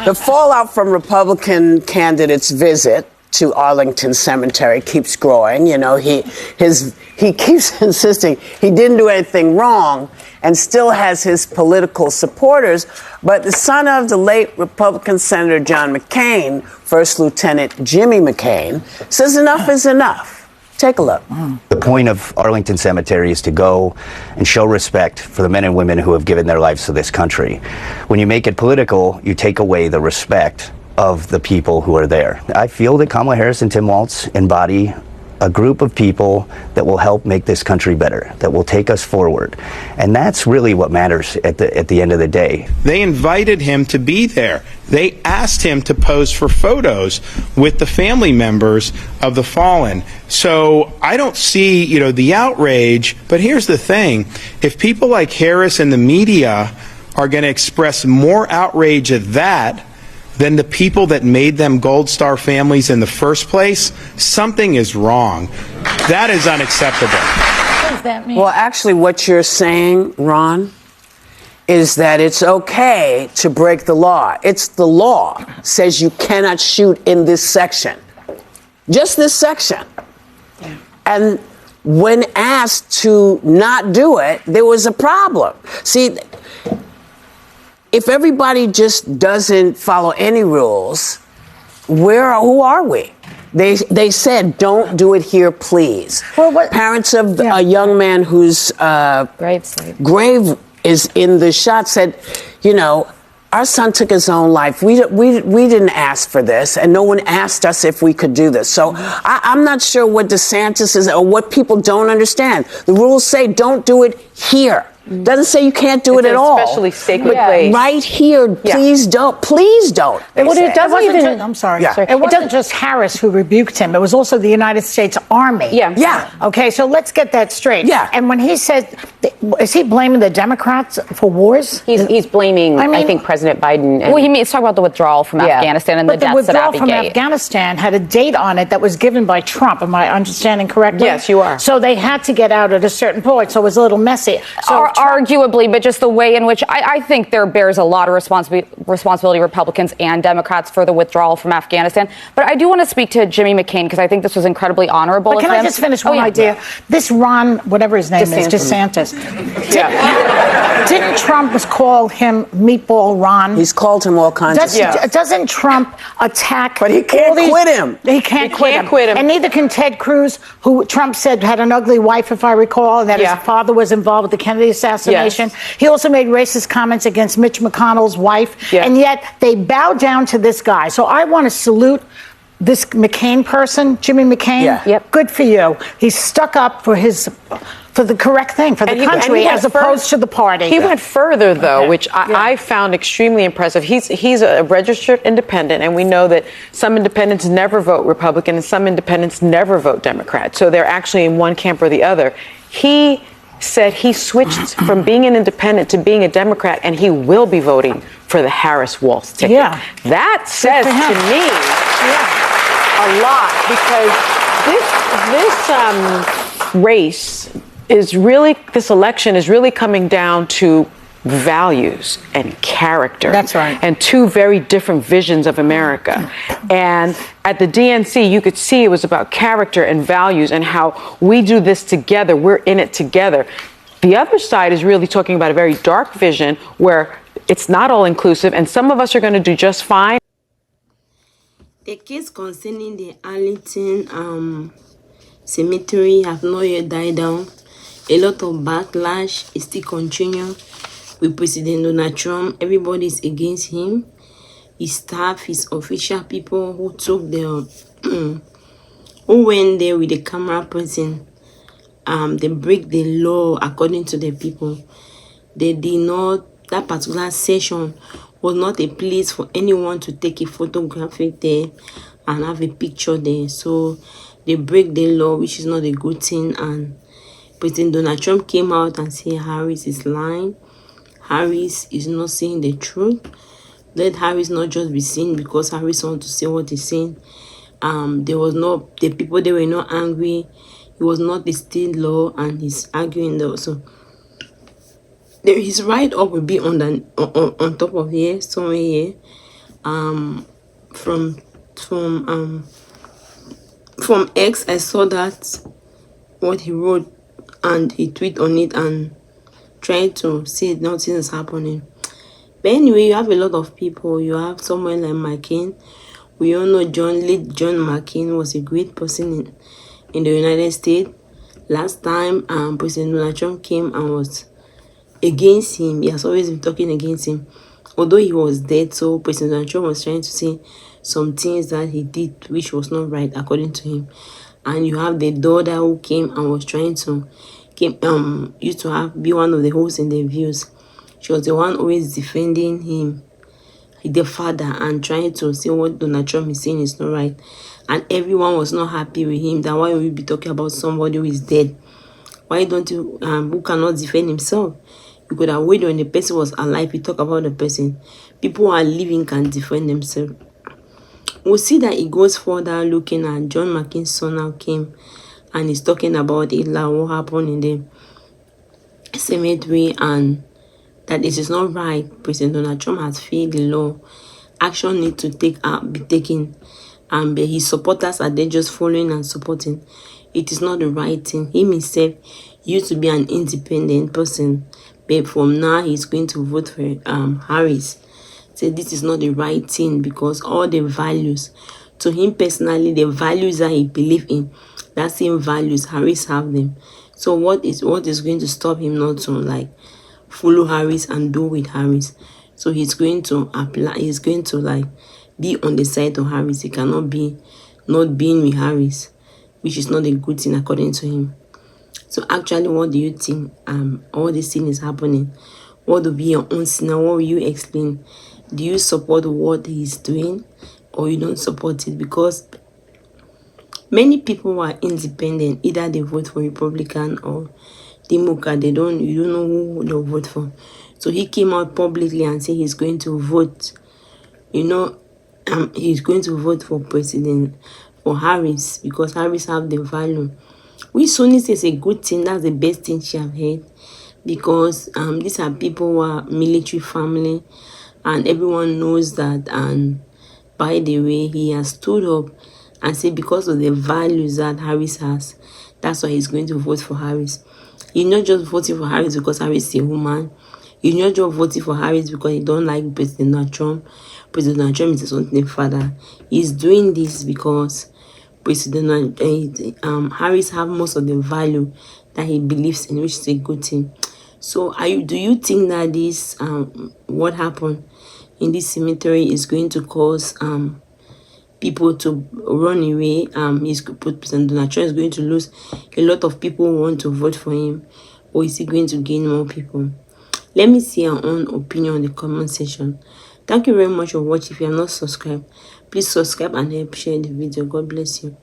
The fallout from Republican candidates' visit to Arlington Cemetery keeps growing. You know, he keeps insisting he didn't do anything wrong and still has his political supporters. But the son of the late Republican Senator John McCain, First Lieutenant Jimmy McCain, says enough is enough. Take a look. The point of Arlington Cemetery is to go and show respect for the men and women who have given their lives to this country. When you make it political, you take away the respect of the people who are there. I feel that Kamala Harris and Tim Walz embody a group of people that will help make this country better, that will take us forward. And that's really what matters at the end of the day. They invited him to be there. They asked him to pose for photos with the family members of the fallen. So I don't see, the outrage, but here's the thing. If people like Harris and the media are going to express more outrage at that than the people that made them Gold Star families in the first place, something is wrong. That is unacceptable. What does that mean? Well, actually, what you're saying, Ron, is that it's okay to break the law. It's the law says you cannot shoot in this section. Just this section. Yeah. And when asked to not do it, there was a problem. See, if everybody just doesn't follow any rules, who are we? They said, don't do it here, please. Well, parents of a young man whose grave is in the shot said, our son took his own life. We didn't ask for this, and no one asked us if we could do this. So I'm not sure what DeSantis is or what people don't understand. The rules say don't do it here. Doesn't say you can't do it at all. Especially sacred place. Right here, please don't. Please don't. It wasn't just Harris who rebuked him. It was also the United States Army. Yeah. Okay, so let's get that straight. Yeah. And when he said, is he blaming the Democrats for wars? He's blaming, I think, President Biden. He's talking about the withdrawal from Afghanistan and the deaths at Abbey Gate. But the withdrawal from Afghanistan had a date on it that was given by Trump. Am I understanding correctly? Yes, you are. So they had to get out at a certain point, so it was a little messy. So arguably, but just the way in which I think there bears a lot of responsibility, Republicans and Democrats, for the withdrawal from Afghanistan. But I do want to speak to Jimmy McCain because I think this was incredibly honorable of him. Can I just finish one idea? This Ron, whatever his name is, DeSantis. Didn't Trump call him Meatball Ron? He's called him all kinds of stuff. Doesn't Trump attack? But he can't quit him. He can't quit him. And neither can Ted Cruz, who Trump said had an ugly wife, if I recall, and that his father was involved with the Kennedy assassination. He also made racist comments against Mitch McConnell's wife, and yet they bow down to this guy. So I want to salute this McCain person, Jimmy McCain. Good for you. He's stuck up for the correct thing, for the country, as opposed to the party. He went further, though, which I found extremely impressive. He's a registered independent, and we know that some independents never vote Republican and some independents never vote Democrat. So they're actually in one camp or the other. He said he switched from being an independent to being a Democrat, and he will be voting for the Harris-Walz ticket. That says to me a lot, because this race is really, this election is really coming down to values and character. That's right. And two very different visions of America. And at the DNC, you could see it was about character and values and how we do this together. We're in it together. The other side is really talking about a very dark vision where it's not all inclusive, and some of us are going to do just fine. The case concerning the Arlington cemetery have not yet died down. A lot of backlash is still continuing with President Donald Trump. Everybody is against him. His staff, his official people who took the who went there with the camera person. They break the law according to the people. They did not, that particular session was not a place for anyone to take a photograph there and have a picture there. So they break the law, which is not a good thing. And President Donald Trump came out and said Harris is lying. Harris is not saying the truth. Let Harris not just be seen because Harris wants to say what he's saying. There was not, the people, they were not angry. It was not the state law, and he's arguing though. So his write-up will be on top of here, somewhere here. from from X. I saw that what he wrote, and he tweeted on it and trying to say nothing is happening. But anyway, you have a lot of people. You have someone like McCain. We all know late John McCain was a great person in the United States. Last time President Donald Trump came and was against him, he has always been talking against him. Although he was dead, so President Donald Trump was trying to say some things that he did which was not right according to him. And you have the daughter who came and was trying to used to be one of the hosts in the views. She was the one always defending him, the father, and trying to say what Donald Trump is saying is not right. And everyone was not happy with him. That why will we be talking about somebody who is dead? Why don't you who cannot defend himself? You could have waited when the person was alive. You talk about the person. People who are living can defend themselves. We'll see that it goes further looking at John McCain'sSon now came and he's talking about it, like what happened in the cemetery, and that it is not right. President Donald Trump has failed the law. Action needs to be taken. And his supporters are there just following and supporting. It is not the right thing. He himself used to be an independent person, but from now he's going to vote for Harris. Say this is not the right thing because all the values, to him personally, the values that he believes in, that same values, Harris have them. So what is going to stop him not to like follow Harris and do with Harris? So he's going to apply. He's going to like be on the side of Harris. He cannot be not being with Harris, which is not a good thing according to him. So actually, what do you think? All this thing is happening. What will be your own scenario? What will you explain? Do you support what he's doing, or you don't support it? Because many people are independent. Either they vote for Republican or Democrat. You don't know who they'll vote for. So he came out publicly and said he's going to vote. He's going to vote for Harris because Harris have the value. Which Sony says a good thing. That's the best thing she have heard, because these are people who are military family, and everyone knows that. And by the way, he has stood up and said because of the values that Harris has, that's why he's going to vote for Harris. He's not just voting for Harris because Harris is a woman. He's not just voting for Harris because he don't like President Donald Trump. President Donald Trump is his own father. He's doing this because President Harris have most of the value that he believes in, which is a good thing. So do you think that this what happened in this cemetery is going to cause people to run away? President Donald Trump is going to lose a lot of people who want to vote for him, or is he going to gain more people? Let me see your own opinion in the comment section. Thank you very much for watching. If you are not subscribed, please subscribe and help share the video. God bless you.